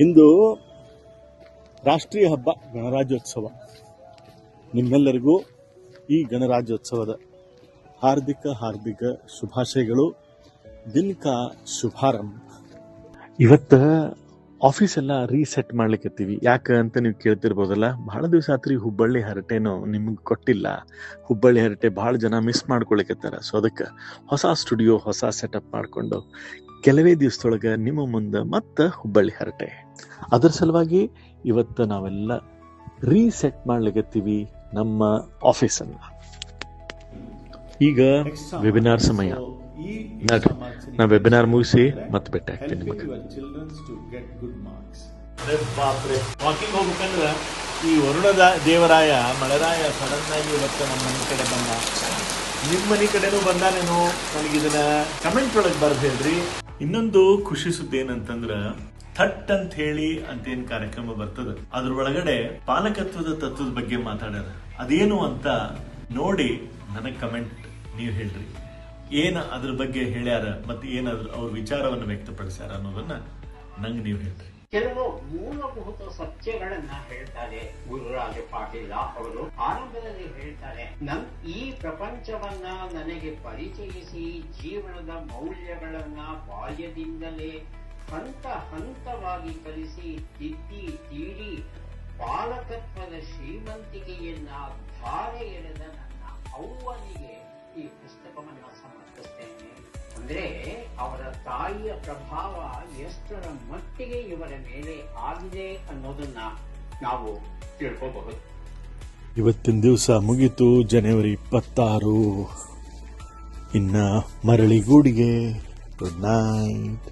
ಇಂದು ರಾಷ್ಟ್ರೀಯ ಹಬ್ಬ ಗಣರಾಜ್ಯೋತ್ಸವ. ನಿಮ್ಮೆಲ್ಲರಿಗೂ ಈ ಗಣರಾಜ್ಯೋತ್ಸವದ ಹಾರ್ದಿಕ ಶುಭಾಶಯಗಳು. ದಿನಕ ಶುಭಾರಂಭ. ಇವತ್ತು ಆಫೀಸ್ ಎಲ್ಲ ರೀಸೆಟ್ ಮಾಡ್ಲಿಕ್ಕತ್ತೀವಿ. ಯಾಕೆ ಅಂತ ನೀವು ಕೇಳ್ತಿರ್ಬೋದಲ್ಲ. ಬಹಳ ದಿವಸ ಆತ್ರಿ ಹುಬ್ಬಳ್ಳಿ ಹರಟೆನೋ ನಿಮ್ಗೆ ಕೊಟ್ಟಿಲ್ಲ. ಹುಬ್ಬಳ್ಳಿ ಹರಟೆ ಭಾಳ ಜನ ಮಿಸ್ ಮಾಡ್ಕೊಳಿಕತ್ತಾರ. ಸೊ ಅದಕ್ಕೆ ಹೊಸ ಸ್ಟುಡಿಯೋ, ಹೊಸ ಸೆಟಪ್ ಮಾಡಿಕೊಂಡು ಕೆಲವೇ ದಿವಸದೊಳಗೆ ನಿಮ್ಮ ಮುಂದೆ ಮತ್ತೆ ಹುಬ್ಬಳ್ಳಿ ಹರಟೆ. ಅದರ ಸಲುವಾಗಿ ಇವತ್ತು ನಾವೆಲ್ಲ ರೀಸೆಟ್ ಮಾಡ್ಲಿಕ್ಕತ್ತೀವಿ ನಮ್ಮ ಆಫೀಸನ್ನು. ಈಗ ವೆಬಿನಾರ್ ಸಮಯ. ನಾ ವೆಬಿನಾರ್ ಮುಗಿಸಿ ಮತ್ತೆ ಭೇಟಿ ಆಗ್ತೀನಿ ನಿಮಗೆ. ವಾಕಿಂಗ್ ಹೋಗ್ಬೇಕಂದ್ರೆ ಈ ವರುಣದ ದೇವರಾಯ ಮಳೆರಾಯ ಸಡನ್ ಆಗಿ ಇವತ್ತು ನಮ್ಮ ಮನೆ ಕಡೆ ಬಂದ. ನಿಮ್ಮ ಮನೆ ಕಡೆನೂ ಬಂದಾನೇನೋ ನನಗೆ ಇದನ್ನ ಕಮೆಂಟ್ ಒಳಗೆ ಬರ್ದು ಹೇಳ್ರಿ. ಇನ್ನೊಂದು ಖುಷಿ ಸುದ್ದಿ ಏನಂತಂದ್ರ ಥಟ್ ಅಂತ ಹೇಳಿ ಅಂತೇನ್ ಕಾರ್ಯಕ್ರಮ ಬರ್ತದ, ಅದ್ರ ಒಳಗಡೆ ಪಾಲಕತ್ವದ ತತ್ವದ ಬಗ್ಗೆ ಮಾತಾಡ್ಯಾರ. ಅದೇನು ಅಂತ ನೋಡಿ ನನಗ್ ಕಮೆಂಟ್ ನೀವು ಹೇಳ್ರಿ. ಏನ್ ಅದ್ರ ಬಗ್ಗೆ ಹೇಳ್ಯಾರ ಮತ್ತೆ ಏನಾದ್ರು ಅವ್ರ ವಿಚಾರವನ್ನು ವ್ಯಕ್ತಪಡಿಸ್ಯಾರ ಅನ್ನೋದನ್ನ ನಂಗೆ ನೀವು ಹೇಳ್ರಿ. ಕೆಲವು ಮೂಲಭೂತ ಸತ್ಯಗಳನ್ನ ಹೇಳ್ತಾರೆ ಗುರುರಾಜ ಪಾಟೀಲ ಅವರು. ಆರಂಭದಲ್ಲಿ ಹೇಳ್ತಾರೆ, ಈ ಪ್ರಪಂಚವನ್ನ ನನಗೆ ಪರಿಚಯಿಸಿ ಜೀವನದ ಮೌಲ್ಯಗಳನ್ನ ಬಾಲ್ಯದಿಂದಲೇ ಹಂತ ಹಂತವಾಗಿ ಕಲಿಸಿ ತಿದ್ದಿ ತೀಡಿ ಪಾಲಕತ್ವದ ಶ್ರೀಮಂತಿಕೆಯನ್ನ ಧಾರೆ ಎಳೆದ ನನ್ನ ಅವ್ವನಿಗೆ ಈ ಪುಸ್ತಕವನ್ನ ಸಮರ್ಪಿಸ್ತೇನೆ. ಅಂದ್ರೆ ಅವರ ತಾಯಿಯ ಪ್ರಭಾವ ಎಷ್ಟರ ಮಟ್ಟಿಗೆ ಇವರ ಮೇಲೆ ಆಗಿದೆ ಅನ್ನೋದನ್ನ ನಾವು ತಿಳ್ಕೋಬಹುದು. ಇವತ್ತಿನ ದಿವಸ ಮುಗೀತು, ಜನವರಿ 26. ಇನ್ನ ಮರಳಿ ಗೂಡಿಗೆ. Good night.